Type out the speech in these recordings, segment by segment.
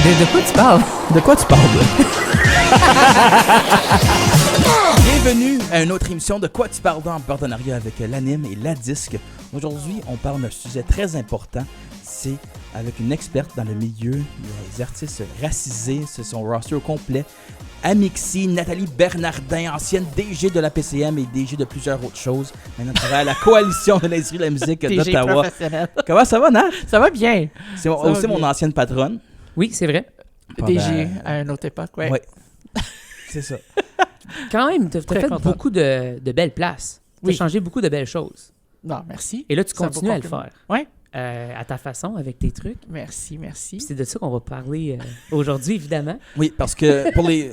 De quoi tu parles? De quoi tu parles? Bienvenue à une autre émission de Quoi tu parles en partenariat avec l'Anime et la Disque. Aujourd'hui, on parle d'un sujet très important. C'est avec une experte dans le milieu des artistes racisés. C'est son roster au complet. Amixi, Nathalie Bernardin, ancienne DG de la PCM et DG de plusieurs autres choses. Maintenant, travaille à la Coalition de l'industrie de la musique d'Ottawa. Comment ça va, Nat? Ça va bien. C'est aussi mon ancienne patronne. Oui, c'est vrai. DG à une autre époque, ouais. Ouais. C'est ça. Quand même, tu as fait contente. beaucoup de belles places. Tu as changé beaucoup de belles choses. Non, merci. Et là, tu C'est un continues beau à le compliment. faire. Ouais. À ta façon, avec tes trucs. Merci. Puis c'est de ça qu'on va parler aujourd'hui, évidemment. Oui, parce que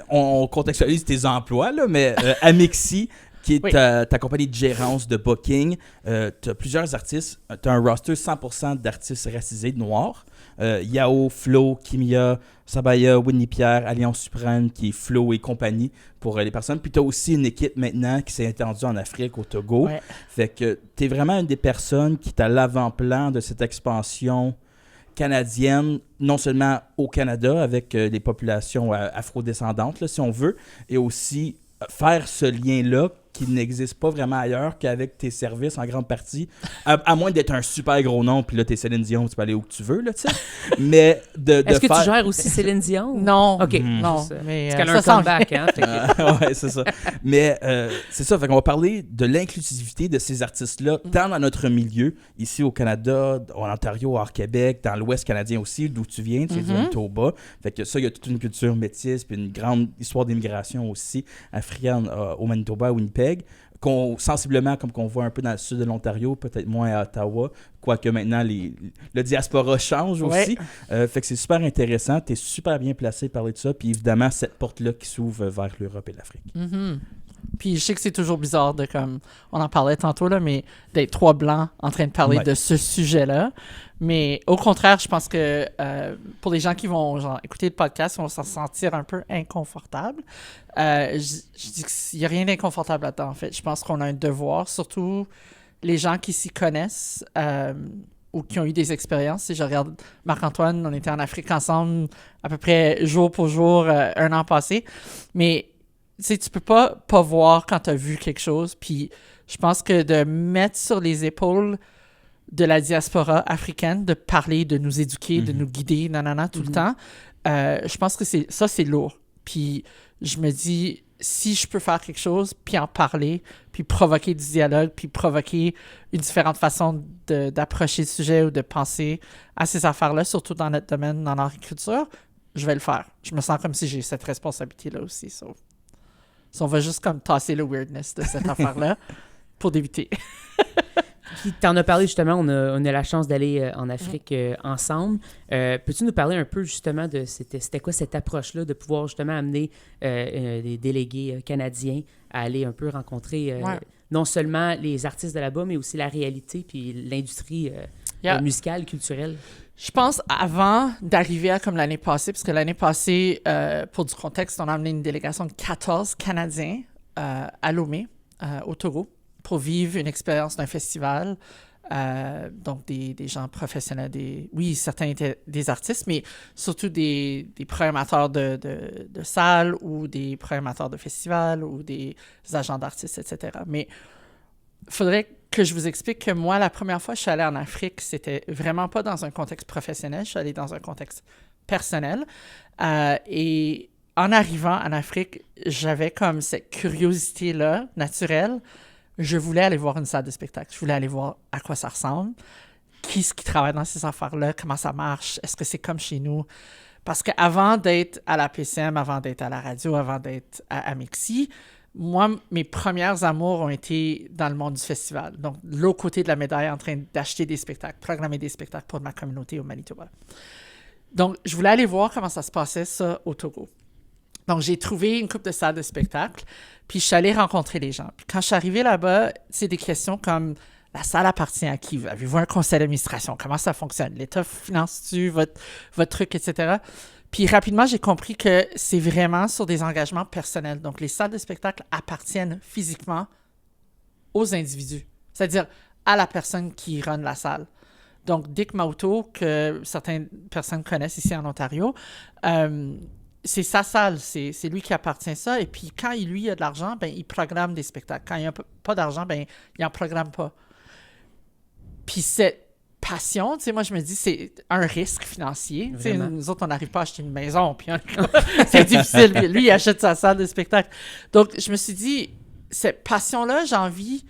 on contextualise tes emplois, là, mais Amixi, qui est Oui. ta compagnie de gérance de booking, tu as plusieurs artistes. Tu as un roster 100% d'artistes racisés noirs. Yao, Flo, Kimia, Sabaya, Whitney Pierre, Alliance Suprême, qui est Flo et compagnie pour les personnes. Puis tu as aussi une équipe maintenant qui s'est étendue en Afrique, au Togo. Ouais. Fait que tu es vraiment une des personnes qui est à l'avant-plan de cette expansion canadienne, non seulement au Canada avec les populations afrodescendantes, là, si on veut, et aussi faire ce lien-là qui n'existe pas vraiment ailleurs qu'avec tes services en grande partie, à moins d'être un super gros nom, puis là, t'es Céline Dion, tu peux aller où que tu veux, là, tu sais. Mais de Est-ce que faire... tu gères aussi Céline Dion? Non. OK. Non, C'est ça. mais Parce qu'elle a un ça s'en comeback, hein? Fait que- Ouais, c'est ça. Mais c'est ça, fait qu'on va parler de l'inclusivité de ces artistes-là, tant dans notre milieu, ici au Canada, en Ontario, hors Québec, dans l'Ouest canadien aussi, d'où tu viens, tu es du Manitoba. Fait que ça, il y a toute une culture métisse, puis une grande histoire d'immigration aussi africaine au Manitoba, à Winnipeg, sensiblement comme qu'on voit un peu dans le sud de l'Ontario, peut-être moins à Ottawa, quoique maintenant le diaspora change aussi. Fait que c'est super intéressant, tu es super bien placé pour parler de ça, puis évidemment cette porte-là qui s'ouvre vers l'Europe et l'Afrique. Mhm. Puis je sais que c'est toujours bizarre de comme on en parlait tantôt là, mais d'être trois blancs en train de parler Ouais. de ce sujet-là. Mais au contraire, je pense que pour les gens qui vont écouter le podcast, ils vont s'en sentir un peu inconfortables. Je dis qu'il n'y a rien d'inconfortable là-dedans, en fait. Je pense qu'on a un devoir, surtout les gens qui s'y connaissent ou qui ont eu des expériences. Si je regarde Marc-Antoine, on était en Afrique ensemble à peu près jour pour jour un an passé. Mais tu sais, tu peux pas voir quand tu as vu quelque chose. Puis je pense que de mettre sur les épaules de la diaspora africaine, de parler, de nous éduquer, de nous guider, tout le temps, je pense que c'est lourd. Puis je me dis, si je peux faire quelque chose, puis en parler, puis provoquer du dialogue, puis provoquer une différente façon d'approcher le sujet ou de penser à ces affaires-là, surtout dans notre domaine, dans l'agriculture, je vais le faire. Je me sens comme si j'ai cette responsabilité-là aussi. So, on va juste comme tasser le weirdness de cette affaire-là pour débuter. Puis t'en as parlé justement, on a la chance d'aller en Afrique ensemble. Peux-tu nous parler un peu justement de c'était quoi cette approche-là de pouvoir justement amener des délégués canadiens à aller un peu rencontrer non seulement les artistes de là-bas, mais aussi la réalité puis l'industrie musicale, culturelle? Je pense avant d'arriver à comme l'année passée, parce que l'année passée, pour du contexte, on a amené une délégation de 14 Canadiens à Lomé, au Togo, pour vivre une expérience d'un festival. Donc, des gens professionnels, oui, certains étaient des artistes, mais surtout des programmateurs de salles ou des programmateurs de festivals ou des agents d'artistes, etc. Mais il faudrait que je vous explique que moi, la première fois que je suis allée en Afrique, c'était vraiment pas dans un contexte professionnel, je suis allée dans un contexte personnel. Et en arrivant en Afrique, j'avais comme cette curiosité-là, naturelle. Je voulais aller voir une salle de spectacle. Je voulais aller voir à quoi ça ressemble, qui est-ce qui travaille dans ces affaires-là, comment ça marche, est-ce que c'est comme chez nous? Parce qu'avant d'être à la PCM, avant d'être à la radio, avant d'être à Amixi, moi, mes premières amours ont été dans le monde du festival. Donc, l'autre côté de la médaille, en train d'acheter des spectacles, programmer des spectacles pour ma communauté au Manitoba. Donc, je voulais aller voir comment ça se passait, ça, au Togo. Donc, j'ai trouvé une couple de salles de spectacle, puis je suis allée rencontrer les gens. Puis quand je suis arrivée là-bas, c'est des questions comme la salle appartient à qui? Avez-vous un conseil d'administration? Comment ça fonctionne? L'État finance-tu votre truc, etc.? Puis rapidement, j'ai compris que c'est vraiment sur des engagements personnels. Donc, les salles de spectacle appartiennent physiquement aux individus, c'est-à-dire à la personne qui run la salle. Donc, Dick Mauto, que certaines personnes connaissent ici en Ontario, c'est sa salle, c'est lui qui appartient à ça. Et puis, quand lui a de l'argent, ben, il programme des spectacles. Quand il n'a pas d'argent, ben, il n'en programme pas. Puis cette passion, tu sais, moi, je me dis, c'est un risque financier. Tu sais, nous autres, on n'arrive pas à acheter une maison, puis c'est difficile. Lui, il achète sa salle de spectacle. Donc, je me suis dit, cette passion-là, j'ai envie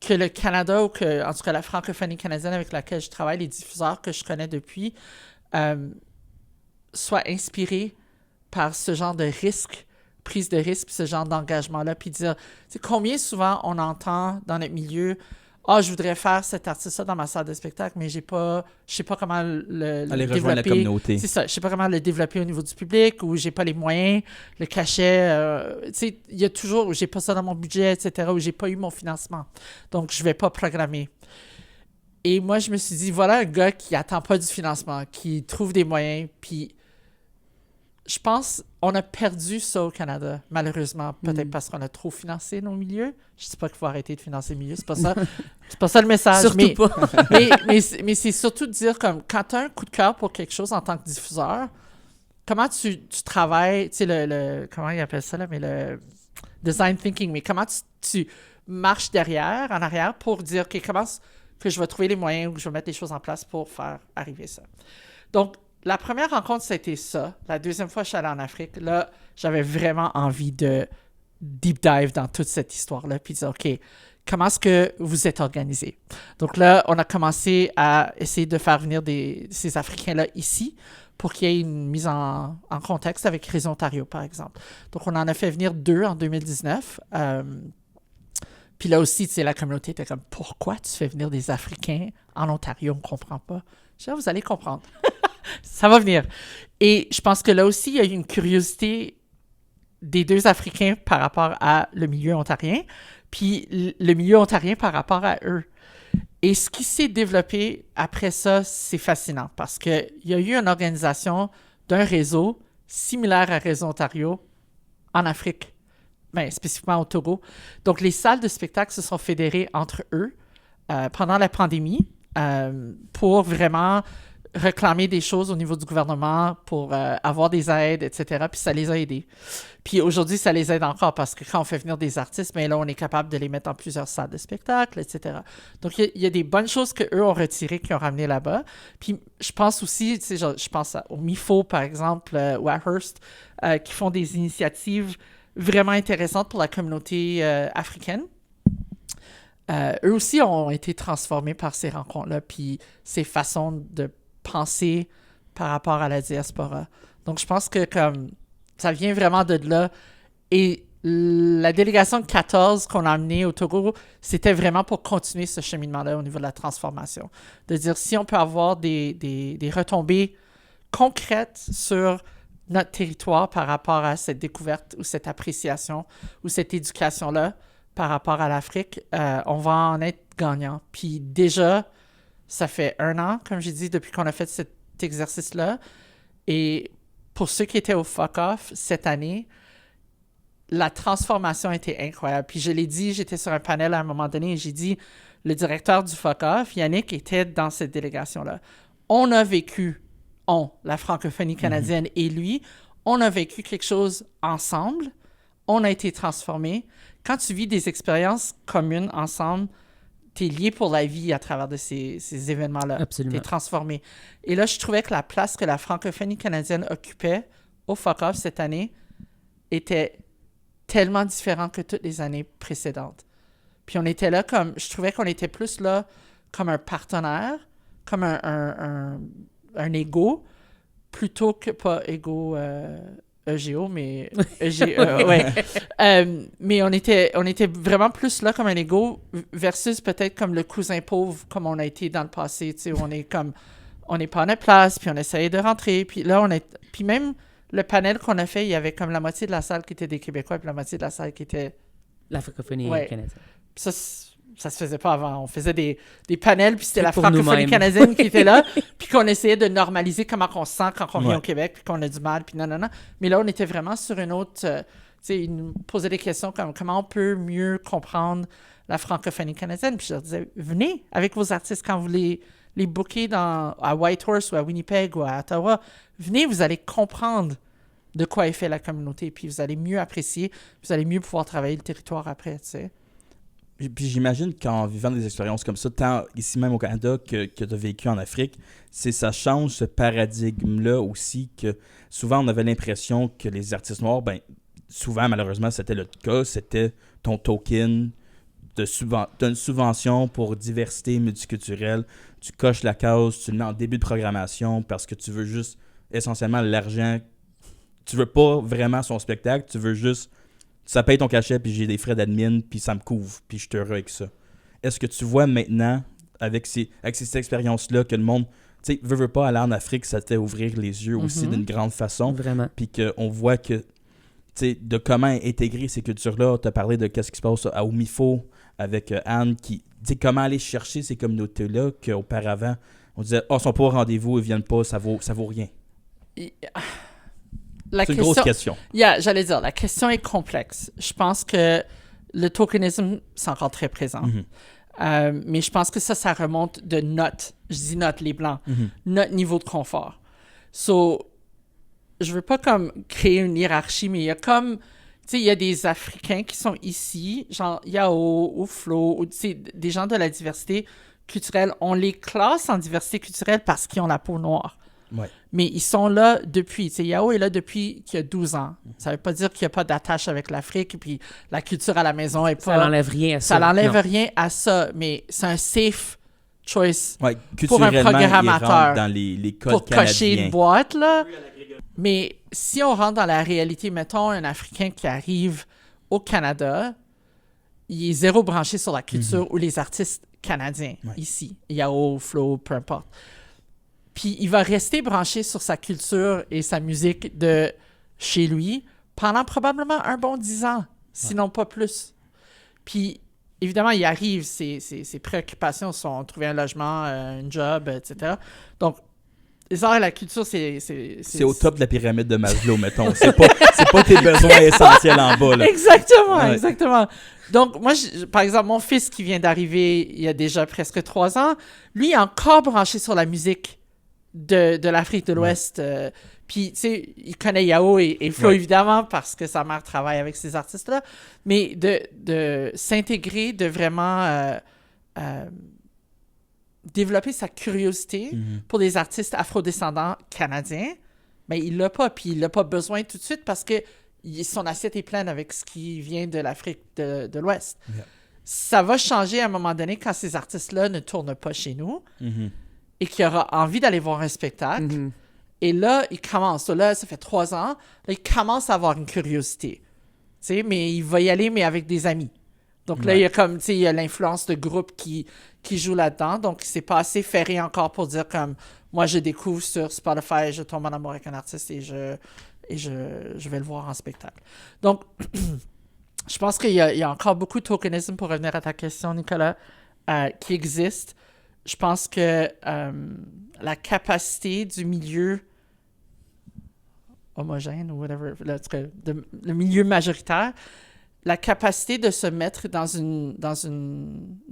que le Canada, ou que, en tout cas, la francophonie canadienne avec laquelle je travaille, les diffuseurs que je connais depuis, soient inspirés par ce genre de risque, prise de risque, puis ce genre d'engagement-là, puis dire, tu sais, combien souvent on entend dans notre milieu, je voudrais faire cet artiste-là dans ma salle de spectacle, mais je sais pas comment le développer. La communauté. C'est ça, je sais pas comment le développer au niveau du public, ou j'ai pas les moyens, le cachet, tu sais, il y a toujours, ou j'ai pas ça dans mon budget, etc., ou j'ai pas eu mon financement. Donc, je vais pas programmer. Et moi, je me suis dit, voilà un gars qui attend pas du financement, qui trouve des moyens, puis je pense on a perdu ça au Canada, malheureusement. Peut-être parce qu'on a trop financé nos milieux. Je ne dis pas qu'il faut arrêter de financer les milieux, c'est pas ça. C'est pas ça le message. Surtout pas. mais c'est surtout de dire, comme, quand tu as un coup de cœur pour quelque chose en tant que diffuseur, comment tu travailles, tu sais, comment ils appellent ça, là, mais le design thinking, mais comment tu marches en arrière pour dire, OK, comment que je vais trouver les moyens ou que je vais mettre les choses en place pour faire arriver ça. Donc, la première rencontre, c'était ça. La deuxième fois, je suis allée en Afrique. Là, j'avais vraiment envie de deep dive dans toute cette histoire-là, puis dire, OK, comment est-ce que vous êtes organisés? Donc là, on a commencé à essayer de faire venir ces Africains-là ici pour qu'il y ait une mise en contexte avec Réseau Ontario, par exemple. Donc, on en a fait venir 2 en 2019. Puis là aussi, tu sais, la communauté était comme, pourquoi tu fais venir des Africains en Ontario? On ne comprend pas. Je dis, vous allez comprendre. Ça va venir. Et je pense que là aussi, il y a eu une curiosité des 2 Africains par rapport à le milieu ontarien, puis le milieu ontarien par rapport à eux. Et ce qui s'est développé après ça, c'est fascinant parce qu'il y a eu une organisation d'un réseau similaire à Réseau Ontario en Afrique, spécifiquement au Togo. Donc, les salles de spectacle se sont fédérées entre eux pendant la pandémie pour vraiment réclamer des choses au niveau du gouvernement pour avoir des aides, etc. Puis ça les a aidés. Puis aujourd'hui, ça les aide encore parce que quand on fait venir des artistes, là, on est capable de les mettre dans plusieurs salles de spectacle, etc. Donc, il y a des bonnes choses qu'eux ont retirées, qu'ils ont ramenées là-bas. Puis je pense aussi, tu sais, je pense au MIFO, par exemple, ou à Hearst, qui font des initiatives vraiment intéressantes pour la communauté africaine. Eux aussi ont été transformés par ces rencontres-là, puis ces façons de penser par rapport à la diaspora. Donc, je pense que comme ça vient vraiment de là. Et la délégation de 14 qu'on a amenée au Togo, c'était vraiment pour continuer ce cheminement-là au niveau de la transformation. De dire, si on peut avoir des retombées concrètes sur notre territoire par rapport à cette découverte ou cette appréciation ou cette éducation-là par rapport à l'Afrique, on va en être gagnant. Puis déjà, ça fait 1 an, comme j'ai dit, depuis qu'on a fait cet exercice-là. Et pour ceux qui étaient au Fuck Off cette année, la transformation a été incroyable. Puis je l'ai dit, j'étais sur un panel à un moment donné et j'ai dit, le directeur du Fuck Off, Yannick, était dans cette délégation-là. On a vécu, la francophonie canadienne et lui, on a vécu quelque chose ensemble. On a été transformés. Quand tu vis des expériences communes ensemble, tu es lié pour la vie à travers de ces événements-là. Absolument. Tu es transformé. Et là, je trouvais que la place que la francophonie canadienne occupait au Fuck Off cette année était tellement différente que toutes les années précédentes. Puis on était là comme... Je trouvais qu'on était plus là comme un partenaire, comme un égo, plutôt que... Pas égo... EGO, mais EGE, ouais. Mais on était vraiment plus là comme un ego versus peut-être comme le cousin pauvre comme on a été dans le passé, tu sais, où on est comme, on n'est pas à notre place, puis on essayait de rentrer, puis là, puis même le panel qu'on a fait, il y avait comme la moitié de la salle qui était des Québécois, puis la moitié de la salle qui était... La francophonie canadienne. Ça se faisait pas avant. On faisait des panels, puis c'était la francophonie canadienne qui était là, puis qu'on essayait de normaliser comment on se sent quand on vient au Québec, puis qu'on a du mal, puis non. Mais là, on était vraiment sur une autre... tu sais, ils nous posaient des questions comme comment on peut mieux comprendre la francophonie canadienne. Puis je leur disais, venez avec vos artistes quand vous les les booker à Whitehorse ou à Winnipeg ou à Ottawa. Venez, vous allez comprendre de quoi est fait la communauté, puis vous allez mieux apprécier, vous allez mieux pouvoir travailler le territoire après, tu sais. Puis j'imagine qu'en vivant des expériences comme ça, tant ici même au Canada que tu as vécu en Afrique, ça change ce paradigme-là aussi, que souvent on avait l'impression que les artistes noirs, ben souvent malheureusement c'était le cas, c'était ton token d'une subvention pour diversité multiculturelle, tu coches la case, tu le mets en début de programmation parce que tu veux juste essentiellement l'argent, tu veux pas vraiment son spectacle, tu veux juste ça paye ton cachet, puis j'ai des frais d'admin, puis ça me couvre, puis je suis heureux avec ça. Est-ce que tu vois maintenant, avec ces expériences-là, que le monde, tu sais, veut pas aller en Afrique, ça te fait ouvrir les yeux aussi d'une grande façon. Vraiment. Puis qu'on voit que, tu sais, de comment intégrer ces cultures-là, tu as parlé de qu'est-ce qui se passe à Omifo avec Anne, qui, tu sais, comment aller chercher ces communautés-là qu'auparavant, on disait, ils sont pas au rendez-vous, ils viennent pas, ça vaut rien. C'est une grosse question. J'allais dire, la question est complexe. Je pense que le tokenisme, c'est encore très présent. Mais je pense que ça remonte de je dis les Blancs, notre niveau de confort. So, je veux pas comme créer une hiérarchie, mais il y a comme, tu sais, il y a des Africains qui sont ici, genre Yao ou Flo, ou des gens de la diversité culturelle. On les classe en diversité culturelle parce qu'ils ont la peau noire. Ouais. Mais ils sont là depuis. Tu sais, Yao est là depuis qu'il y a 12 ans. Ça veut pas dire qu'il n'y a pas d'attache avec l'Afrique, puis la culture à la maison est pas... Ça n'enlève rien à ça. Ça n'enlève rien à ça, mais c'est un safe choice pour un programmateur. Dans les codes pour canadiens. Cocher une boîte, là. Mais si on rentre dans la réalité, mettons un Africain qui arrive au Canada, il est zéro branché sur la culture ou les artistes canadiens, ici. Yao, Flo, peu importe. Puis il va rester branché sur sa culture et sa musique de chez lui pendant probablement un bon 10 ans, sinon pas plus. Puis évidemment, il arrive, ses préoccupations sont trouver un logement, un job, etc. Donc, les arts et la culture, c'est au top de la pyramide de Maslow, mettons. C'est pas tes besoins essentiels en bas, là. Exactement. Donc, moi, par exemple, mon fils qui vient d'arriver il y a déjà presque 3 ans, lui est encore branché sur la musique de l'Afrique de l'Ouest. Puis, tu sais, il connaît Yao et Flo, évidemment, parce que sa mère travaille avec ces artistes-là. Mais de s'intégrer, de vraiment développer sa curiosité pour des artistes afrodescendants canadiens, mais il l'a pas. Puis, il l'a pas besoin tout de suite parce que son assiette est pleine avec ce qui vient de l'Afrique de l'Ouest. Ça va changer à un moment donné quand ces artistes-là ne tournent pas chez nous. Et qui aura envie d'aller voir un spectacle. Et là, il commence. Là, ça fait 3 ans. Là, il commence à avoir une curiosité. Tu sais, mais il va y aller, mais avec des amis. Donc là, il y a comme, tu sais, il y a l'influence de groupe qui joue là-dedans. Donc, c'est pas assez ferré encore pour dire comme, moi, je découvre sur Spotify, je tombe en amour avec un artiste et je vais le voir en spectacle. Donc, je pense qu'il y a encore beaucoup de tokenisme, pour revenir à ta question, Nicolas, qui existe. Je pense que la capacité du milieu homogène ou whatever, le milieu majoritaire, la capacité de se mettre dans une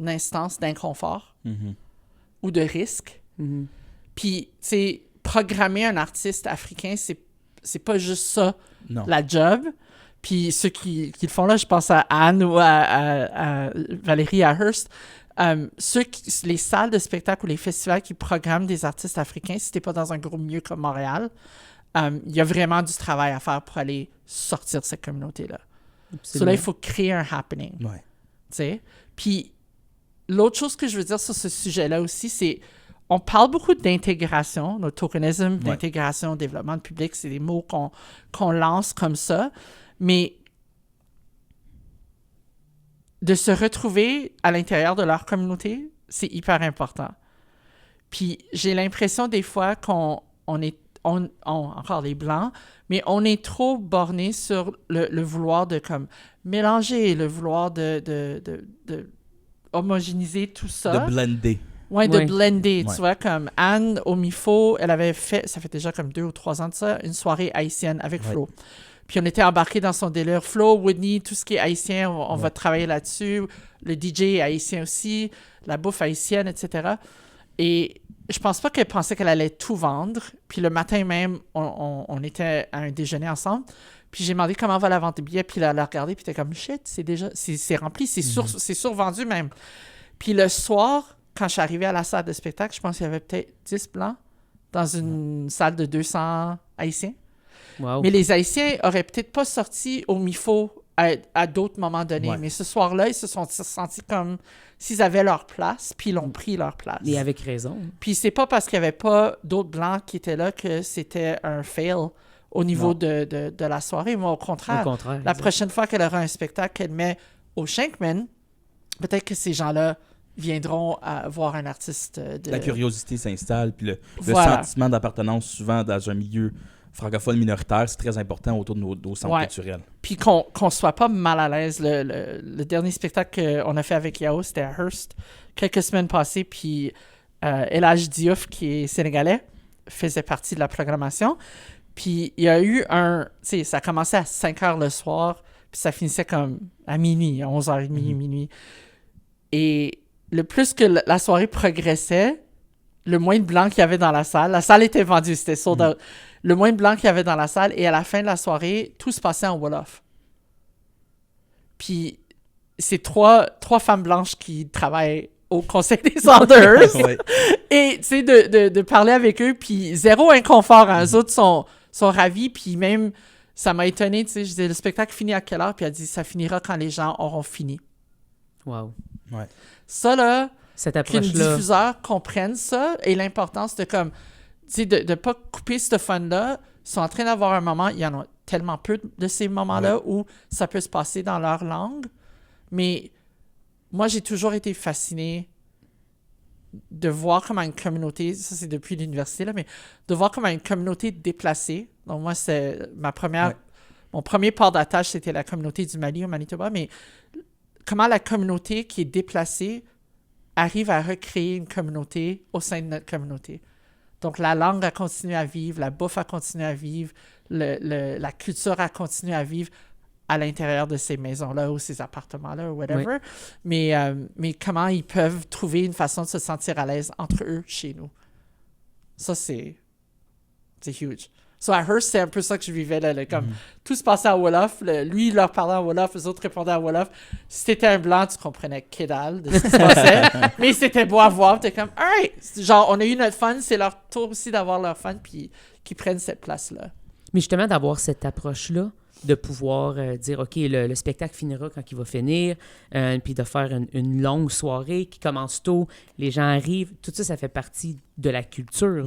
instance d'inconfort ou de risque. Puis, tu sais, programmer un artiste africain, c'est pas juste ça, la job. Puis ceux qui le font là, je pense à Anne ou à Valérie à Hearst, les salles de spectacle ou les festivals qui programment des artistes africains, si t'es pas dans un gros milieu comme Montréal, il y a vraiment du travail à faire pour aller sortir cette communauté-là. So là, il faut créer un happening. Tu sais? Puis, l'autre chose que je veux dire sur ce sujet-là aussi, c'est on parle beaucoup d'intégration, notre tokenisme, d'intégration, développement de public, c'est des mots qu'on lance comme ça, mais de se retrouver à l'intérieur de leur communauté, c'est hyper important. Puis j'ai l'impression des fois qu'on est encore les Blancs, mais on est trop borné sur le vouloir de comme mélanger, le vouloir de homogénéiser tout ça. De blender. De blender. Tu vois, comme Anne Omifo, elle avait fait, ça fait déjà comme 2 ou 3 ans de ça, une soirée haïtienne avec Flo. Puis on était embarqués dans son délire. Flo, Whitney, tout ce qui est haïtien, on va travailler là-dessus. Le DJ est haïtien aussi, la bouffe haïtienne, etc. Et je pense pas qu'elle pensait qu'elle allait tout vendre. Puis le matin même, on était à un déjeuner ensemble. Puis j'ai demandé comment va la vente des billets. Puis elle a regardé, puis t'es comme, shit, c'est rempli, c'est survendu même. Puis le soir, quand je suis arrivée à la salle de spectacle, je pense qu'il y avait peut-être 10 blancs dans une salle de 200 Haïtiens. Wow. Mais les Haïtiens auraient peut-être pas sorti au MIFO à d'autres moments donnés. Ouais. Mais ce soir-là, ils se sont sentis comme s'ils avaient leur place, puis ils ont pris leur place. Et avec raison. Puis c'est pas parce qu'il n'y avait pas d'autres blancs qui étaient là que c'était un fail au niveau de la soirée. Mais au contraire, la exact. prochaine fois qu'elle aura un spectacle qu'elle met au Shankman, peut-être que ces gens-là viendront à voir un artiste de... La curiosité s'installe, puis le Voilà. sentiment d'appartenance, souvent dans un milieu francophone minoritaire, c'est très important autour de nos centres Ouais. culturels. Puis qu'on soit pas mal à l'aise. Le dernier spectacle qu'on a fait avec Yao, c'était à Hearst, quelques semaines passées, puis El Hadj Diouf, qui est sénégalais, faisait partie de la programmation. Puis il y a eu tu sais, ça commençait à 5 heures le soir, puis ça finissait comme à minuit, à 11h30, minuit. Et le plus que la soirée progressait, le moins de blancs qu'il y avait dans la salle était vendue, c'était sold out. Le moins de blancs qu'il y avait dans la salle, et à la fin de la soirée, tout se passait en Wolof. Puis c'est trois femmes blanches qui travaillent au Conseil des Elders. Ouais. Et tu sais, de parler avec eux, puis zéro inconfort. Hein. Eux autres sont ravis, puis même, ça m'a étonné, tu sais, je disais, le spectacle finit à quelle heure? Puis elle dit, ça finira quand les gens auront fini. Wow. Ouais. Ça, là, Cette qu'une approche-là. diffuseur comprenne ça et l'importance de comme, tu sais, de pas couper ce fun-là. Ils sont en train d'avoir un moment, il y en a tellement peu de ces moments-là où ça peut se passer dans leur langue. Mais moi, j'ai toujours été fascinée de voir comment une communauté, ça c'est depuis l'université, là, mais de voir comment une communauté déplacée, donc moi, c'est mon premier port d'attache, c'était la communauté du Mali au Manitoba, mais comment la communauté qui est déplacée arrive à recréer une communauté au sein de notre communauté. Donc, la langue a continué à vivre, la bouffe a continué à vivre, la culture a continué à vivre à l'intérieur de ces maisons-là ou ces appartements-là ou whatever. Oui. Mais comment ils peuvent trouver une façon de se sentir à l'aise entre eux chez nous. Ça, c'est huge. So, à Hearst, c'est un peu ça que je vivais, là, comme tout se passait en Wolof. Lui, il leur parlait en Wolof, les autres répondaient en Wolof. Si t'étais un blanc, tu comprenais que dalle de ce qui se passait. Mais c'était beau à voir. T'es comme, alright! Genre, on a eu notre fun, c'est leur tour aussi d'avoir leur fun, puis qu'ils prennent cette place-là. Mais justement, d'avoir cette approche-là, de pouvoir dire, OK, le spectacle finira quand il va finir, puis de faire une longue soirée qui commence tôt, les gens arrivent, tout ça, ça fait partie de la culture.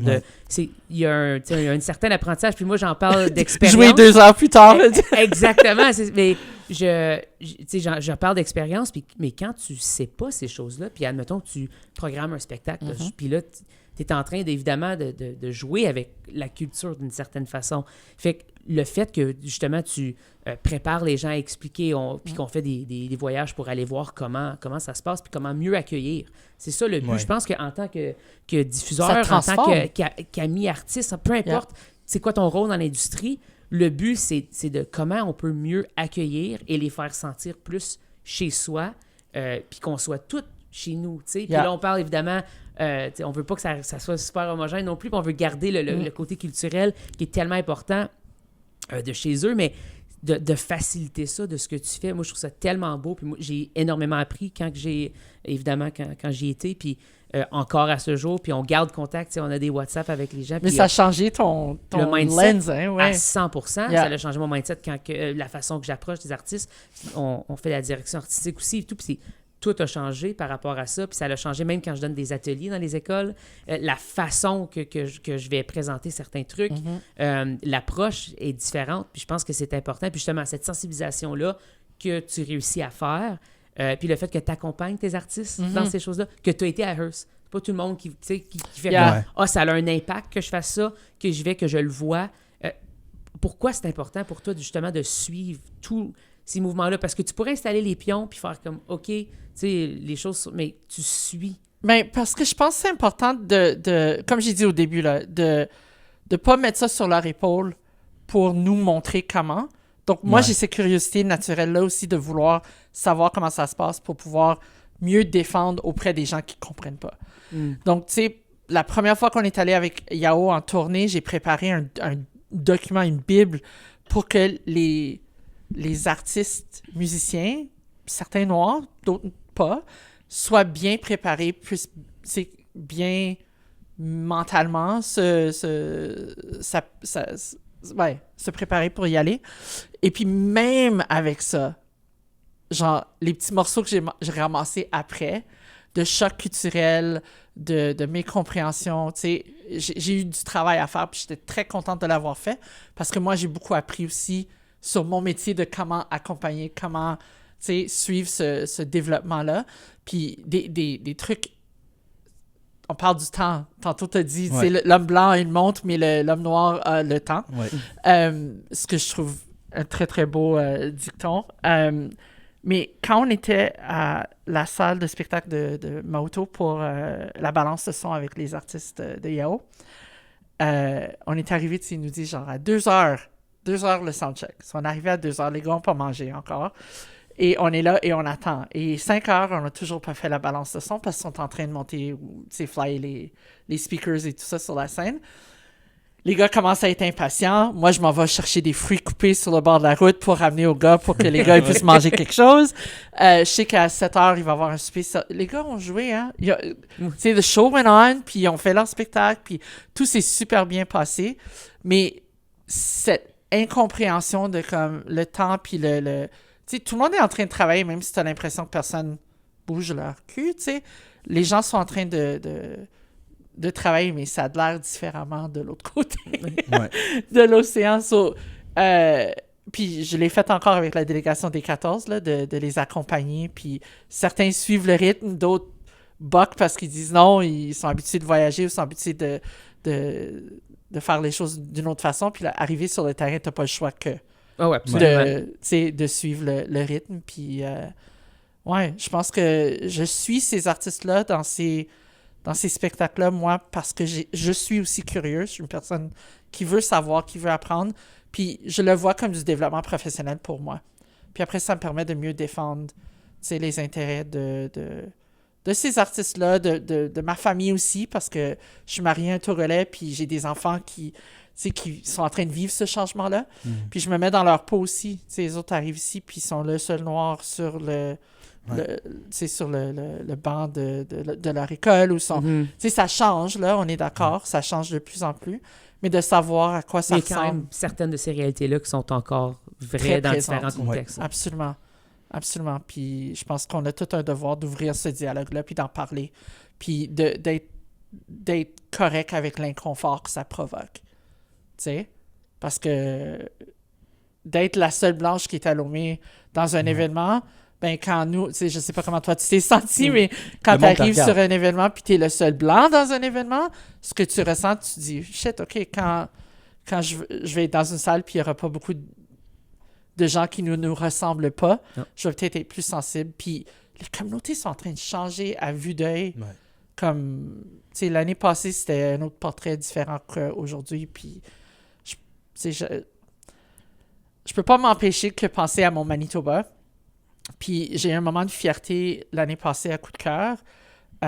Il y a un certain apprentissage, puis moi, j'en parle d'expérience. Jouer 2 heures plus tard. Exactement. Mais je parle d'expérience, mais quand tu sais pas ces choses-là, puis admettons que tu programmes un spectacle, puis là, tu es en train, évidemment, de jouer avec la culture d'une certaine façon. Fait que le fait que, justement, tu prépares les gens à expliquer, puis qu'on fait des voyages pour aller voir comment ça se passe, puis comment mieux accueillir. C'est ça le but. Ouais. Je pense qu'en tant que diffuseur, en tant qu'ami artiste, peu importe c'est quoi ton rôle dans l'industrie, le but, c'est de comment on peut mieux accueillir et les faire sentir plus chez soi, puis qu'on soit toutes chez nous, tu sais. Puis là, on parle évidemment, on veut pas que ça soit super homogène non plus, puis on veut garder le côté culturel qui est tellement important de chez eux, mais de faciliter ça, de ce que tu fais. Moi, je trouve ça tellement beau, puis moi, j'ai énormément appris quand j'y étais, puis encore à ce jour, puis on garde contact, on a des WhatsApp avec les gens. Mais ça a changé ton mindset lens, hein, ouais. À 100%. Ça a changé mon mindset quand la façon que j'approche des artistes. On fait la direction artistique aussi et tout, puis tout a changé par rapport à ça, puis ça a changé même quand je donne des ateliers dans les écoles, la façon que je vais présenter certains trucs, l'approche est différente, puis je pense que c'est important, puis justement, cette sensibilisation-là que tu réussis à faire, puis le fait que tu accompagnes tes artistes dans ces choses-là, que tu as été à Hearst. C'est pas tout le monde qui fait ça a un impact que je fasse ça, que je le vois. Pourquoi c'est important pour toi, justement, de suivre tous ces mouvements-là? Parce que tu pourrais installer les pions puis faire comme, OK, tu sais, les choses, mais tu suis. Bien, parce que je pense que c'est important de comme j'ai dit au début, là, de pas mettre ça sur leur épaule pour nous montrer comment. Donc, moi, j'ai cette curiosité naturelle-là aussi de vouloir savoir comment ça se passe pour pouvoir mieux défendre auprès des gens qui ne comprennent pas. Donc, tu sais, la première fois qu'on est allé avec Yao en tournée, j'ai préparé un document, une bible, pour que les artistes musiciens, certains noirs, d'autres pas, soient bien préparés, puissent bien mentalement se préparer pour y aller. Et puis même avec ça, genre les petits morceaux que j'ai ramassés après, de choc culturel, de mécompréhension, tu sais, j'ai eu du travail à faire, puis j'étais très contente de l'avoir fait, parce que moi, j'ai beaucoup appris aussi sur mon métier de comment accompagner, comment, tu sais, suivre ce développement-là. Puis des trucs, on parle du temps. Tantôt, tu as dit, Ouais. l'homme blanc a une montre, mais l'homme noir a le temps. Ouais. Ce que je trouve un très, très beau dicton. Mais quand on était à la salle de spectacle de Maoto pour la balance de son avec les artistes de Yao, on est arrivé, il nous dit genre à 2h le soundcheck. So, on est arrivé à 2h, les gars n'ont pas mangé encore. Et on est là et on attend. Et 5h, on n'a toujours pas fait la balance de son parce qu'ils sont en train de monter ou flyer les speakers et tout ça sur la scène. Les gars commencent à être impatients. Moi, je m'en vais chercher des fruits coupés sur le bord de la route pour ramener aux gars pour que les gars ils puissent manger quelque chose. Je sais qu'à 7h, il va y avoir un souper. Les gars ont joué, hein. Tu sais, the show went on, puis ils ont fait leur spectacle, puis tout s'est super bien passé. Mais cette incompréhension de comme le temps, puis tu sais, tout le monde est en train de travailler, même si tu as l'impression que personne bouge leur cul, tu sais. Les gens sont en train de travailler, mais ça a l'air différemment de l'autre côté de l'océan. Puis je l'ai fait encore avec la délégation des 14, là, de les accompagner. Puis certains suivent le rythme, d'autres buckent parce qu'ils disent non, ils sont habitués de voyager ou sont habitués de faire les choses d'une autre façon. Puis là, arriver sur le terrain, tu n'as pas le choix que de suivre le rythme. Puis je pense que je suis ces artistes-là dans ces spectacles-là, moi, parce que je suis aussi curieuse. Je suis une personne qui veut savoir, qui veut apprendre. Puis je le vois comme du développement professionnel pour moi. Puis après, ça me permet de mieux défendre les intérêts de ces artistes-là, de ma famille aussi, parce que je suis mariée à un Togolais, puis j'ai des enfants qui sont en train de vivre ce changement-là. Puis je me mets dans leur peau aussi. Les autres arrivent ici, puis ils sont le seul noir sur sur le banc de leur école. Ça change, là, on est d'accord, ça change de plus en plus. Mais de savoir à quoi ça ressemble. Il y a quand même certaines de ces réalités-là qui sont encore vraies très dans présentes. différents contextes. Ouais, absolument. Absolument. Puis je pense qu'on a tout un devoir d'ouvrir ce dialogue-là, puis d'en parler. Puis d'être correct avec l'inconfort que ça provoque. Tu sais? Parce que d'être la seule blanche qui est à Lomé dans un événement, ben quand nous, tu sais, je sais pas comment toi tu t'es senti, mais quand tu arrives sur un événement puis tu es le seul blanc dans un événement, ce que tu ressens, tu te dis, shit, OK, quand je vais être dans une salle puis il n'y aura pas beaucoup de gens qui ne nous ressemblent pas, je vais peut-être être plus sensible. Puis les communautés sont en train de changer à vue d'œil. Ouais. Comme, tu sais, l'année passée, c'était un autre portrait différent qu'aujourd'hui. Puis, je peux pas m'empêcher que penser à mon Manitoba. Puis j'ai eu un moment de fierté l'année passée à Coup de cœur. Il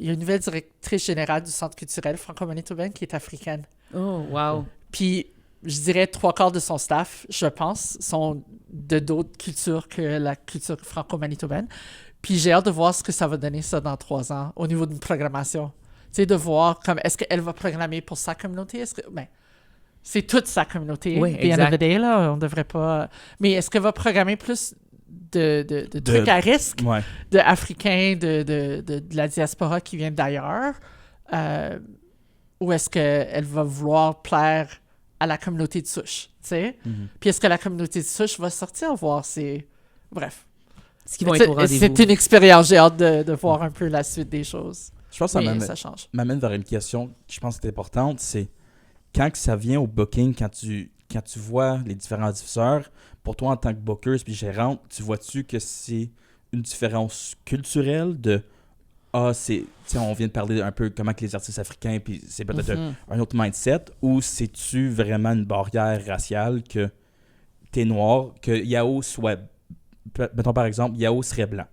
y a une nouvelle directrice générale du Centre culturel franco-manitobain qui est africaine. Oh, wow! Puis je dirais 3/4 de son staff, je pense, sont de d'autres cultures que la culture franco-manitobaine. Puis j'ai hâte de voir ce que ça va donner ça dans 3 ans au niveau d'une programmation. Tu sais, de voir comme est-ce qu'elle va programmer pour sa communauté? C'est toute sa communauté. Oui, exact. End of the day, là, on devrait pas... Mais est-ce qu'elle va programmer plus de trucs à risque, d'Africains, de la diaspora qui vient d'ailleurs, ou est-ce qu'elle va vouloir plaire à la communauté de souche, tu sais? Puis est-ce que la communauté de souche va sortir voir bref. Ce qui vont être au rendez-vous. C'est une expérience, j'ai hâte de voir un peu la suite des choses. Je pense que ça change. M'amène vers une question que je pense que c'est importante, c'est quand que ça vient au booking, quand tu vois les différents diffuseurs, pour toi en tant que booker puis gérante, tu vois-tu que c'est une différence culturelle de on vient de parler un peu comment que les artistes africains, puis c'est peut-être un autre mindset, ou c'est-tu vraiment une barrière raciale que t'es noir, que Yao soit, mettons par exemple, Yao serait blanc.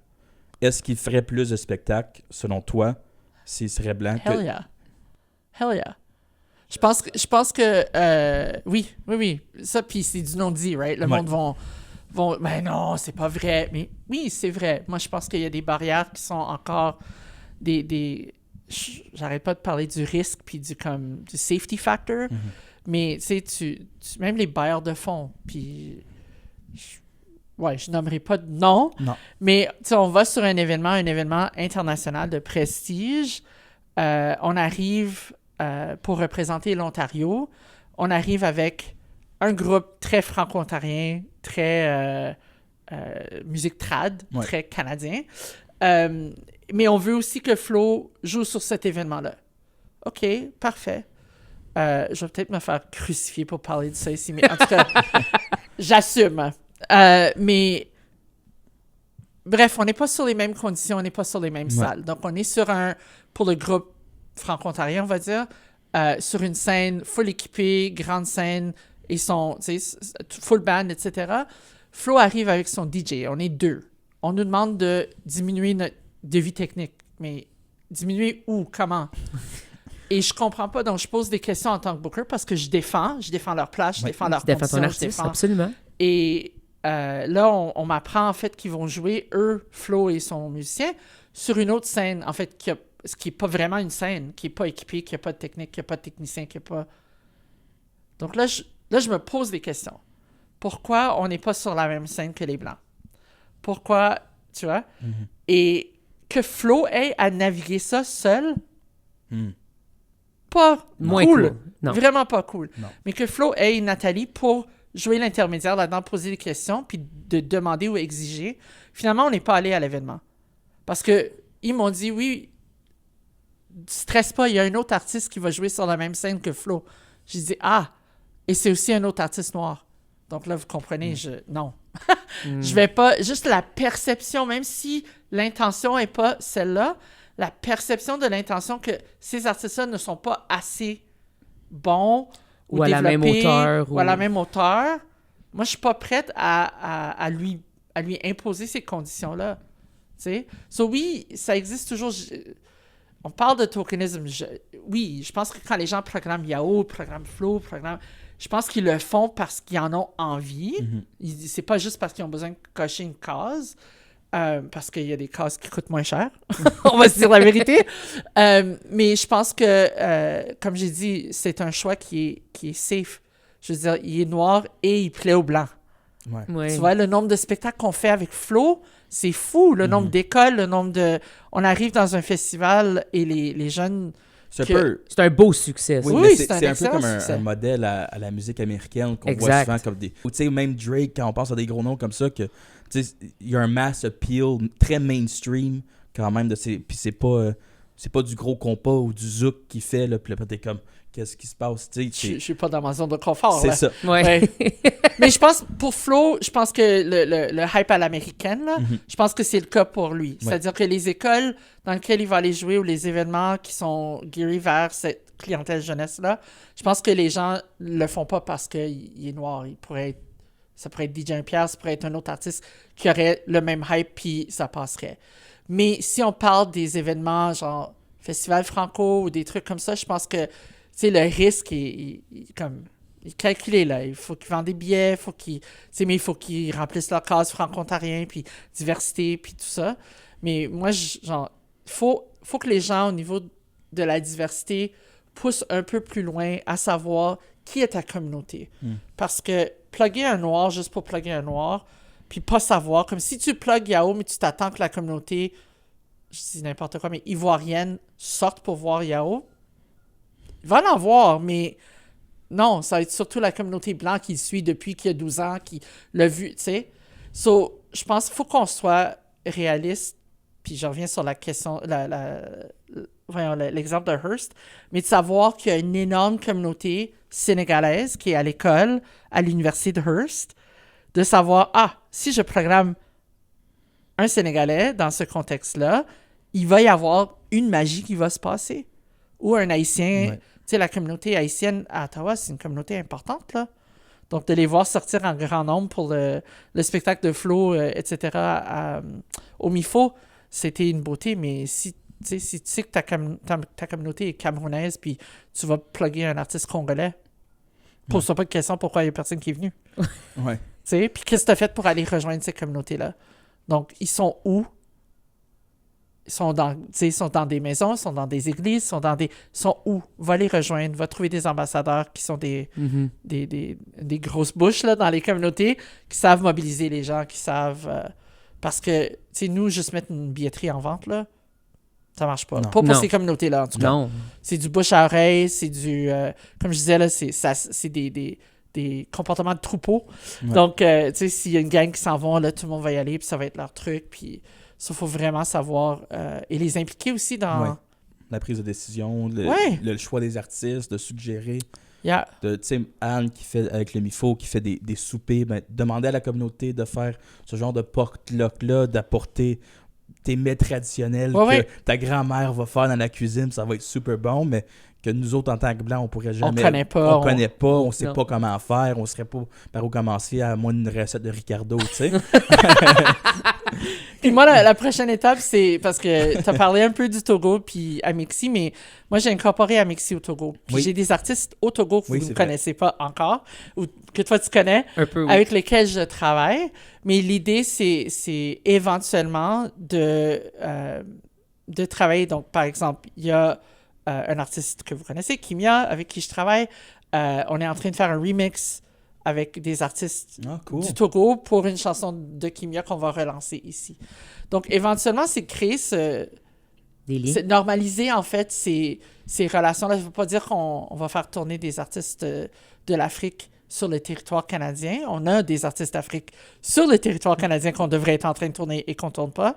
Est-ce qu'il ferait plus de spectacles, selon toi, s'il serait blanc? Hell yeah. Hell yeah. Je pense que oui. Ça, puis c'est du non-dit, right? Le monde vont mais non, c'est pas vrai. Mais oui, c'est vrai. Moi, je pense qu'il y a des barrières qui sont encore j'arrête pas de parler du risque puis du safety factor. Mais tu sais, même les bailleurs de fonds, puis je nommerai pas de nom. Mais tu sais, on va sur un événement international de prestige. On arrive pour représenter l'Ontario. On arrive avec un groupe très franco-ontarien, très musique trad, très canadien. Mais on veut aussi que Flo joue sur cet événement-là. OK, parfait. Je vais peut-être me faire crucifier pour parler de ça ici, mais en tout cas, j'assume. Mais bref, on n'est pas sur les mêmes conditions, on n'est pas sur les mêmes salles. Donc, on est pour le groupe franco-ontarien, on va dire, sur une scène full équipée, grande scène, et full band, etc. Flo arrive avec son DJ, on est 2. On nous demande de diminuer notre devis technique. Mais diminuer où? Comment? Et je comprends pas, donc je pose des questions en tant que booker parce que je défends leur place, je défends leur conditions, ton artiste, absolument. Et là, on m'apprend en fait qu'ils vont jouer, eux, Flo et son musicien, sur une autre scène, en fait, ce qui n'est pas vraiment une scène, qui n'est pas équipée, qui n'a pas de technique, qui n'a pas de technicien, qui n'a pas... Donc là, je me pose des questions. Pourquoi on n'est pas sur la même scène que les Blancs? Pourquoi, tu vois? Et que Flo ait à naviguer ça seul, pas cool. Non. Vraiment pas cool. Non. Mais que Flo ait Nathalie pour jouer l'intermédiaire là-dedans, poser des questions, puis de demander ou exiger. Finalement, on n'est pas allé à l'événement. Parce que ils m'ont dit, oui, stresse pas, il y a un autre artiste qui va jouer sur la même scène que Flo. J'ai dit, et c'est aussi un autre artiste noir. Donc là, vous comprenez, non. Je vais pas... Juste la perception, même si l'intention n'est pas celle-là, la perception de l'intention que ces artistes-là ne sont pas assez bons ou à la même hauteur. Ou à la même hauteur. Moi, je suis pas prête à lui imposer ces conditions-là. Tu sais? Oui, ça existe toujours... On parle de tokenisme. Oui, je pense que quand les gens programment Yao, programment Flo, je pense qu'ils le font parce qu'ils en ont envie. C'est pas juste parce qu'ils ont besoin de cocher une case. Parce qu'il y a des cases qui coûtent moins cher. On va se dire la vérité. Mais je pense que, comme j'ai dit, c'est un choix qui est safe. Je veux dire, il est noir et il plaît aux Blancs. Ouais. Tu vois, le nombre de spectacles qu'on fait avec Flo, c'est fou. Le nombre d'écoles, le nombre de... On arrive dans un festival et les jeunes... C'est un beau succès. Oui, c'est un peu comme un modèle à la musique américaine qu'on voit souvent comme des... Tu sais, même Drake, quand on pense à des gros noms comme ça, que il y a un mass appeal très mainstream quand même. Puis c'est pas du gros compas ou du zouk qui fait, là, puis là, t'es comme... Qu'est-ce qui se passe? Je suis pas dans ma zone de confort. C'est ça. Ouais. Mais je pense, pour Flo, je pense que le hype à l'américaine, là, je pense que c'est le cas pour lui. Ouais. C'est-à-dire que les écoles dans lesquelles il va aller jouer ou les événements qui sont guéris vers cette clientèle jeunesse-là, je pense que les gens le font pas parce qu'il est noir. Ça pourrait être DJ Pierre, ça pourrait être un autre artiste qui aurait le même hype, puis ça passerait. Mais si on parle des événements genre Festival Franco ou des trucs comme ça, je pense que le risque est calculé, là. Il faut qu'ils vendent des billets, mais il faut qu'ils remplissent leur case franco-ontarien, puis diversité, puis tout ça. Mais moi, faut que les gens, au niveau de la diversité, poussent un peu plus loin à savoir qui est ta communauté. Parce que plugger un noir juste pour plugger un noir, puis pas savoir, comme si tu plugues Yao, mais tu t'attends que la communauté, je dis n'importe quoi, mais ivoirienne, sorte pour voir Yao, il va l'en voir, mais non, ça va être surtout la communauté blanche qui le suit depuis qu'il y a 12 ans, qui l'a vu, tu sais. Je pense qu'il faut qu'on soit réaliste, puis je reviens sur la question, l'exemple de Hearst, mais de savoir qu'il y a une énorme communauté sénégalaise qui est à l'école, à l'université de Hearst, de savoir, si je programme un Sénégalais dans ce contexte-là, il va y avoir une magie qui va se passer. Ou un Haïtien. Ouais. Tu sais, la communauté haïtienne à Ottawa, c'est une communauté importante, là. Donc, de les voir sortir en grand nombre pour le spectacle de Flo, etc., au MIFO, c'était une beauté. Mais si Tu sais, si tu sais que ta communauté est camerounaise, puis tu vas plugger un artiste congolais, pose-toi pas de question pourquoi il y a personne qui est venu. Ouais. Tu sais, puis qu'est-ce que tu as fait pour aller rejoindre ces communautés-là? Donc, ils sont où? Ils sont dans des maisons, ils sont dans des églises, ils sont où? Va les rejoindre, va trouver des ambassadeurs qui sont des grosses bouches là, dans les communautés, qui savent mobiliser les gens, qui savent... parce que, tu sais, nous, juste mettre une billetterie en vente, là, ça marche pas. Non. Pas pour ces communautés-là, en tout cas. Non. C'est du bouche à oreille, c'est du... comme je disais, là, c'est des comportements de troupeau. Ouais. Donc, tu sais, s'il y a une gang qui s'en vont, là, tout le monde va y aller, puis ça va être leur truc, puis ça, il faut vraiment savoir... et les impliquer aussi dans... Ouais. La prise de décision, le choix des artistes, de suggérer. Yeah. Tu sais, Anne qui fait avec le MIFO, qui fait des soupers, ben, demander à la communauté de faire ce genre de potluck-là, d'apporter tes mets traditionnels que ta grand-mère va faire dans la cuisine, ça va être super bon, mais que nous autres, en tant que Blancs, on pourrait jamais... On connaît pas. On sait pas comment faire, on serait pas par où commencer à moins d'une recette de Ricardo, tu sais. Puis moi, la prochaine étape, c'est parce que tu as parlé un peu du Togo puis Amixi, mais moi, j'ai incorporé Amixi au Togo. Puis j'ai des artistes au Togo que vous ne connaissez pas encore, ou que toi, tu connais, un peu, avec lesquels je travaille. Mais l'idée, c'est éventuellement de travailler. Donc, par exemple, il y a un artiste que vous connaissez, Kimia, avec qui je travaille. On est en train de faire un remix avec des artistes du Togo pour une chanson de Kimia qu'on va relancer ici. Donc, éventuellement, c'est créer c'est normaliser, en fait, ces relations-là. Ça ne veut pas dire qu'on va faire tourner des artistes de l'Afrique sur le territoire canadien. On a des artistes d'Afrique sur le territoire canadien qu'on devrait être en train de tourner et qu'on ne tourne pas.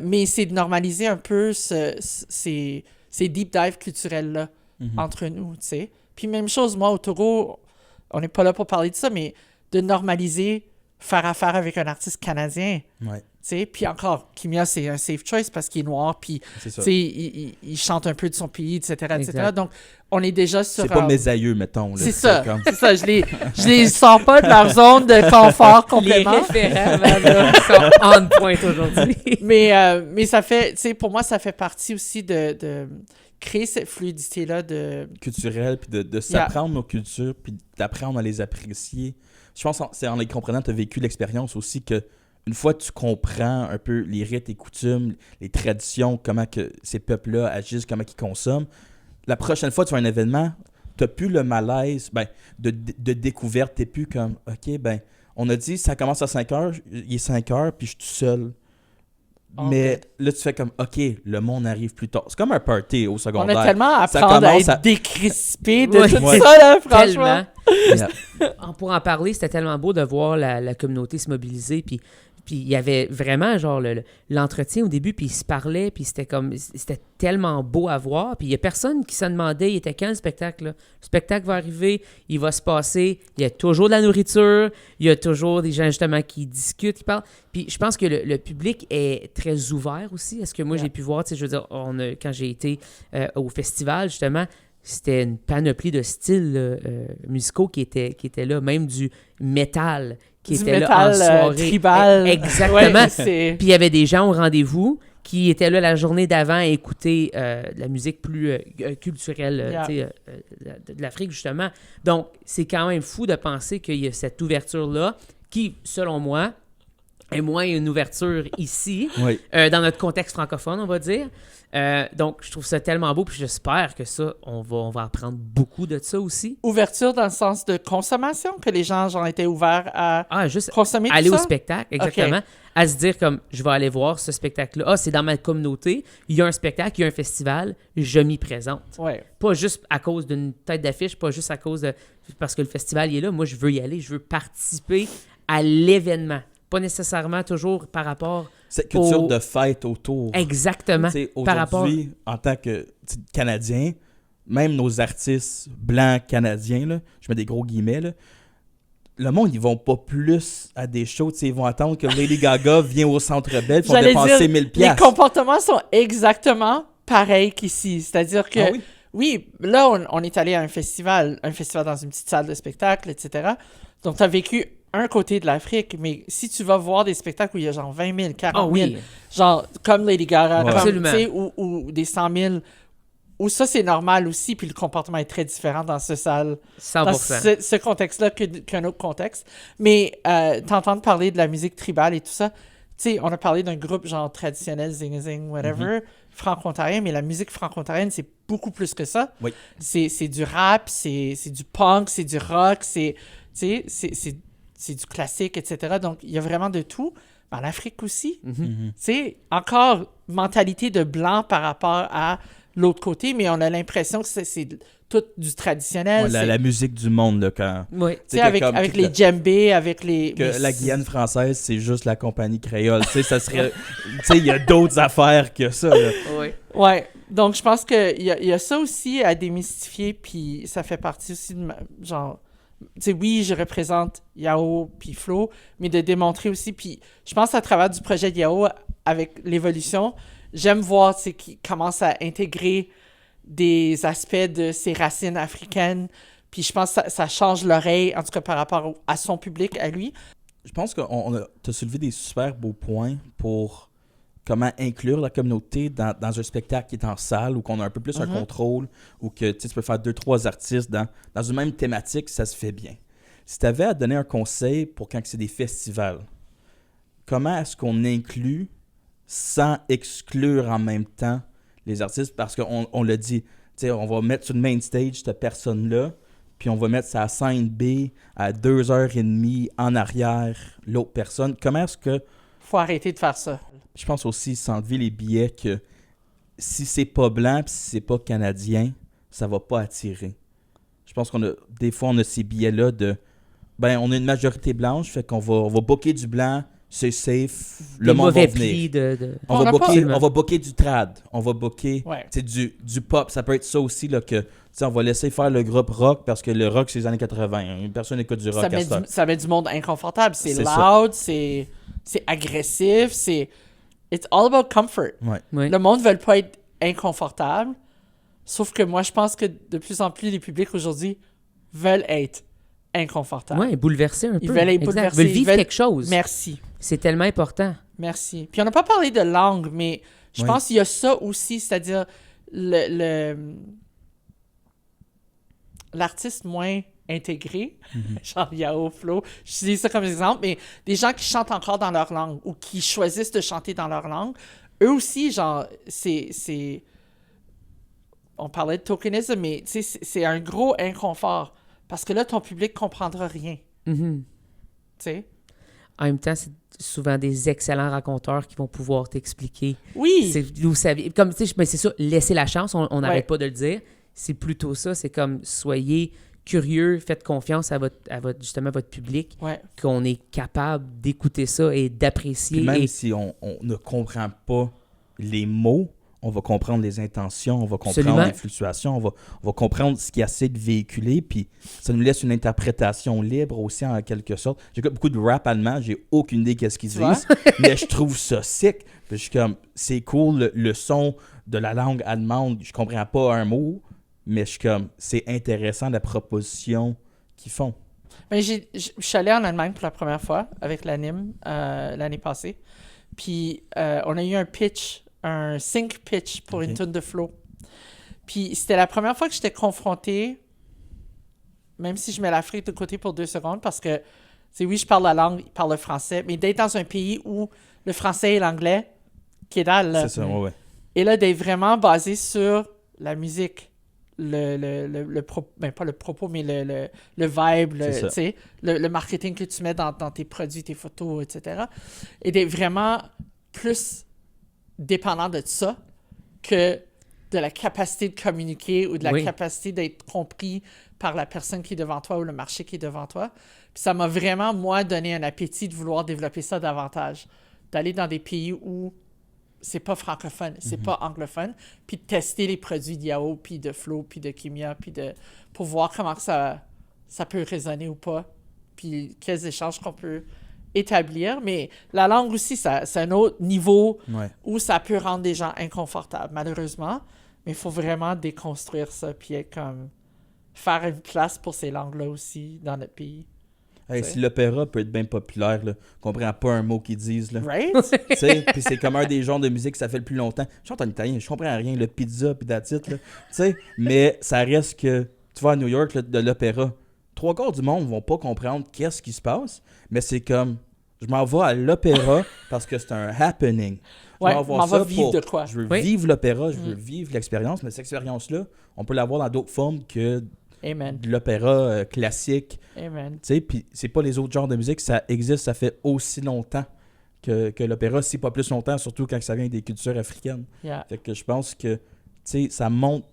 Mais c'est de normaliser un peu ces deep dives culturels-là entre nous, tu sais. Puis même chose, moi, au Togo... On n'est pas là pour parler de ça, mais de normaliser faire affaire avec un artiste canadien. Ouais. Puis encore, Kimia, c'est un safe choice parce qu'il est noir, puis il chante un peu de son pays, etc. Donc, on est déjà sur... C'est pas mes aïeux, mettons. Là, c'est ça. Je les sors pas de leur zone de confort complètement. Les référents sont on point aujourd'hui. mais ça fait... Tu sais, pour moi, ça fait partie aussi de créer cette fluidité-là culturelle, puis de s'apprendre nos cultures, puis d'apprendre à les apprécier. Je pense que c'est en les comprenant, tu as vécu l'expérience aussi que une fois que tu comprends un peu les rites et coutumes, les traditions, comment que ces peuples-là agissent, comment ils consomment, la prochaine fois que tu as un événement, tu n'as plus le malaise de découverte, tu n'es plus comme, OK, on a dit ça commence à 5 heures, il est 5 heures, puis je suis tout seul. Mais là, tu fais comme, OK, le monde arrive plus tard. C'est comme un party au secondaire. On a tellement à apprendre à être décrispé de tout ça, là, franchement. Pour en parler, c'était tellement beau de voir la communauté se mobiliser, puis il y avait vraiment, genre, l'entretien au début, puis ils se parlaient, puis c'était tellement beau à voir, puis il y a personne qui se demandait, il était quand le spectacle, là? Le spectacle va arriver, il va se passer, il y a toujours de la nourriture, il y a toujours des gens, justement, qui discutent, qui parlent, puis je pense que le public est très ouvert aussi, est-ce que moi, j'ai pu voir, tu sais, je veux dire, quand j'ai été au festival, justement, c'était une panoplie de styles musicaux qui étaient là, même du métal qui était là en soirée. Tribal. Exactement. Puis il y avait des gens au rendez-vous qui étaient là la journée d'avant à écouter de la musique plus culturelle de l'Afrique, justement. Donc, c'est quand même fou de penser qu'il y a cette ouverture-là qui, selon moi, est moins une ouverture ici, dans notre contexte francophone, on va dire. Donc, je trouve ça tellement beau, puis j'espère que ça, on va apprendre beaucoup de ça aussi. Ouverture dans le sens de consommation, que les gens étaient ouverts à juste consommer tout ça? Aller au spectacle, exactement. À se dire comme, je vais aller voir ce spectacle-là. C'est dans ma communauté, il y a un spectacle, il y a un festival, je m'y présente. Ouais. Pas juste à cause d'une tête d'affiche, pas juste à cause de... Parce que le festival il est là, moi, je veux y aller, je veux participer à l'événement. Pas nécessairement toujours par rapport... Cette culture de fête autour. Exactement. Aujourd'hui, en tant que Canadien, même nos artistes blancs canadiens, là, je mets des gros guillemets, là, le monde, ils vont pas plus à des shows. Ils vont attendre que Lady Gaga vienne au Centre Bell pour dépenser 1000$. Les comportements sont exactement pareils qu'ici. C'est-à-dire que, oui, là, on est allé à un festival dans une petite salle de spectacle, etc. Donc, tu as vécu un côté de l'Afrique, mais si tu vas voir des spectacles où il y a genre 20 000, 40 000, oui. genre comme Lady Gaga, Ouais. comme, Absolument. tu sais, ou des 100 000, où ça c'est normal aussi, puis le comportement est très différent dans ce salle, 100%. dans ce contexte-là qu'un autre contexte. Mais t'entends parler de la musique tribale et tout ça, tu sais, on a parlé d'un groupe genre traditionnel, Zing Zing, whatever, franco-ontarien, mais la musique franco-ontarienne, c'est beaucoup plus que ça. Oui. C'est du rap, c'est du punk, c'est du rock, c'est du classique, etc. Donc, il y a vraiment de tout. En Afrique aussi, tu sais, encore mentalité de blanc par rapport à l'autre côté, mais on a l'impression que c'est tout du traditionnel. Ouais, la musique du monde, là, quand... Oui. Tu sais, avec les djembés, avec les... Que mais la Guyane française, c'est juste la compagnie créole. Tu sais, ça serait... Tu sais, il y a d'autres affaires que ça, là. Oui. Ouais, donc je pense qu'il y a ça aussi à démystifier, puis ça fait partie aussi de genre... Tu sais, oui, je représente Yao puis Flo, mais de démontrer aussi, puis je pense à travers du projet de Yao, avec l'évolution, j'aime voir, tu sais, qu'il commence à intégrer des aspects de ses racines africaines, puis je pense que ça change l'oreille, en tout cas par rapport à son public, à lui. Je pense que tu as soulevé des super beaux points pour comment inclure la communauté dans un spectacle qui est en salle, ou qu'on a un peu plus un contrôle, ou que tu peux faire 2-3 artistes dans une même thématique, ça se fait bien. Si tu avais à donner un conseil pour quand c'est des festivals, comment est-ce qu'on inclut sans exclure en même temps les artistes? Parce qu'on l'a dit, tu sais, on va mettre sur le main stage cette personne-là, puis on va mettre sa scène B à 2h30 en arrière, l'autre personne. Comment est-ce que... Faut arrêter de faire ça. Je pense aussi, s'enlever les billets, que si c'est pas blanc puis si c'est pas canadien, ça va pas attirer. Je pense des fois, on a ces billets-là de... Ben, on a une majorité blanche, fait qu'on va booker du blanc, c'est safe, le Des monde va mauvais venir. plis On On va a pas- booker du trad, on va booker Ouais. du pop. Ça peut être ça aussi, là, que on va laisser faire le groupe rock, parce que le rock, c'est les années 80. Personne n'écoute du rock à ça. Ça met du monde inconfortable. C'est C'est ça. loud, c'est agressif, It's all about comfort. Ouais. Oui. Le monde ne veut pas être inconfortable, sauf que moi, je pense que de plus en plus, les publics aujourd'hui veulent être inconfortables. Ouais, bouleverser un peu. Ils veulent être Exact. bouleversés, Ils veulent vivre ils veulent- quelque chose. Merci. C'est tellement important. Merci. Puis on n'a pas parlé de langue, mais je Oui. pense qu'il y a ça aussi, c'est-à-dire l'artiste moins intégré, genre Yao, Flo, je dis ça comme exemple, mais des gens qui chantent encore dans leur langue ou qui choisissent de chanter dans leur langue, eux aussi, genre, c'est... On parlait de tokenisme, mais c'est un gros inconfort parce que là, ton public comprendra rien, Mhm. tu sais. En même temps, c'est souvent des excellents raconteurs qui vont pouvoir t'expliquer. Oui! Vous savez, comme tu sais, mais c'est ça, laissez la chance, on n'arrête Ouais. pas de le dire. C'est plutôt ça, c'est comme soyez curieux, faites confiance à justement votre public, Ouais. qu'on est capable d'écouter ça et d'apprécier. Puis même Et si on ne comprend pas les mots, on va comprendre les intentions, on va comprendre Absolument. les fluctuations, on va comprendre ce qu'il essaie de véhiculer, puis ça nous laisse une interprétation libre aussi, en quelque sorte. J'écoute beaucoup de rap allemand, j'ai aucune idée qu'est-ce qu'ils Tu vois? disent, mais je trouve ça sick. Puis je suis comme, c'est cool, le son de la langue allemande, je comprends pas un mot, mais je suis comme, c'est intéressant la proposition qu'ils font. Ben, je suis allé en Allemagne pour la première fois avec l'anime l'année passée. Puis on a eu un sync pitch pour une Ok. tune de Flo. Puis c'était la première fois que j'étais confronté, même si je mets l'Afrique de côté pour 2 secondes, parce que, c'est oui, je parle la langue, il parle le français, mais d'être dans un pays où le français et l'anglais, qui est dalle, là. C'est ça, ouais. Et là, d'être vraiment basé sur la musique. Ben, pas le propos, mais le vibe, C'est ça. tu sais, le marketing que tu mets dans tes produits, tes photos, etc. Et d'être vraiment plus dépendant de ça que de la capacité de communiquer ou de la Oui. capacité d'être compris par la personne qui est devant toi ou le marché qui est devant toi. Puis ça m'a vraiment, moi, donné un appétit de vouloir développer ça davantage. D'aller dans des pays où c'est pas francophone, c'est pas anglophone, puis de tester les produits d'Yao, puis de Flo, puis de Kimia, puis pour voir comment que ça peut résonner ou pas, puis quels échanges qu'on peut établir. Mais la langue aussi, c'est un autre niveau Ouais. où ça peut rendre des gens inconfortables, malheureusement. Mais il faut vraiment déconstruire ça, puis être comme faire une place pour ces langues-là aussi dans notre pays. Hey, si l'opéra peut être bien populaire, là, qu'on comprend pas un mot qu'ils disent. Là. Right? Tu sais, puis c'est comme un des genres de musique que ça fait le plus longtemps. Je chante en italien, je comprends rien, le pizza puis that's it, là. Tu sais, mais ça reste que tu vas à New York là, de l'opéra. 3/4 du monde vont pas comprendre qu'est-ce qui se passe, mais c'est comme je m'en vais à l'opéra parce que c'est un happening. Ouais, je m'en va vivre de quoi. Je veux vivre l'opéra, je veux vivre l'expérience, mais cette expérience-là, on peut l'avoir dans d'autres formes que Amen. de l'opéra classique. Amen. Tu sais, puis c'est pas les autres genres de musique, ça existe, ça fait aussi longtemps que l'opéra, si pas plus longtemps, surtout quand ça vient des cultures africaines. Yeah. Fait que je pense que, tu sais, ça montre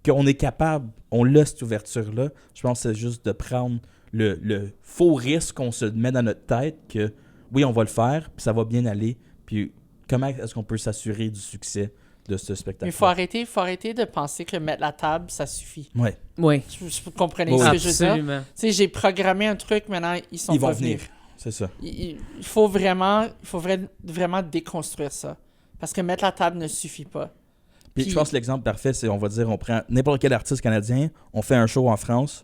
qu'on est capable, on a cette ouverture-là. Je pense que c'est juste de prendre le faux risque qu'on se met dans notre tête que, oui, on va le faire, puis ça va bien aller, puis comment est-ce qu'on peut s'assurer du succès de ce spectacle? Mais il faut arrêter de penser que mettre la table, ça suffit. Ouais. Oui. Vous comprenez Oui, ce que je veux dire? Absolument. Tu sais, j'ai programmé un truc, maintenant, ils Ils pas vont venir. C'est ça. Il faut vraiment déconstruire ça. Parce que mettre la table ne suffit pas. Puis je pense que l'exemple parfait, c'est, on va dire, on prend n'importe quel artiste canadien, on fait un show en France,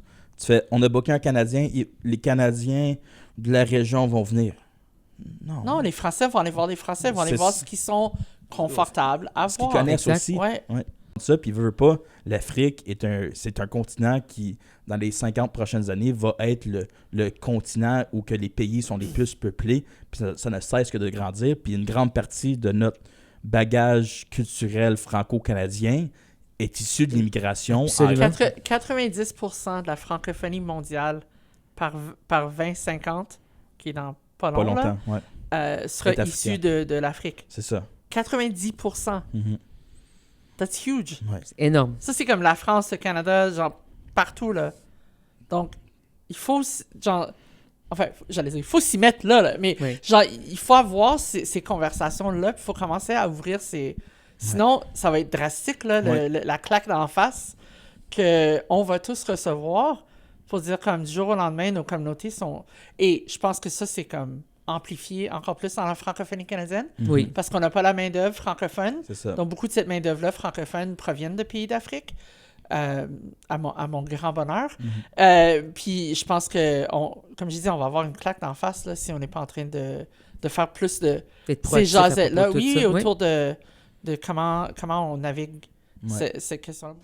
on a booké un Canadien, les Canadiens de la région vont venir. Non, les Français vont aller voir les Français, vont aller C'est voir ça. ce qui sont confortables à Ce qu'ils voir. connaissent Exact. aussi. Ouais. Ça, puis veut pas, l'Afrique c'est un continent qui, dans les 50 prochaines années, va être le continent où que les pays sont les plus peuplés, puis ça ne cesse que de grandir, puis une grande partie de notre bagage culturel franco-canadien est issu de l'immigration. Absolument. 90% de la francophonie mondiale par 2050, qui est dans pas Pas long, là, longtemps, ouais. sera Est issue africain. de l'Afrique. C'est ça. 90%. Mhm. That's huge. Ouais. C'est énorme. Ça, c'est comme la France, le Canada, genre partout, là. Donc, il faut, genre... Enfin, j'allais dire, il faut s'y mettre là, mais Oui. genre, il faut avoir ces conversations-là, puis il faut commencer à ouvrir ces... Sinon, ça va être drastique, là, la claque d'en face qu'on va tous recevoir pour dire comme du jour au lendemain, nos communautés sont... Et je pense que ça, c'est comme amplifié encore plus dans la francophonie canadienne, Oui. parce qu'on n'a pas la main-d'œuvre francophone. C'est ça. Donc, beaucoup de cette main-d'œuvre-là francophone proviennent de pays d'Afrique, à mon grand bonheur. Puis, je pense que, comme je dis, on va avoir une claque d'en face là, si on n'est pas en train de faire plus de D'être ces proactif à propos jasettes-là. de tout Oui, ça. autour de comment on navigue Ouais. ces questions-là.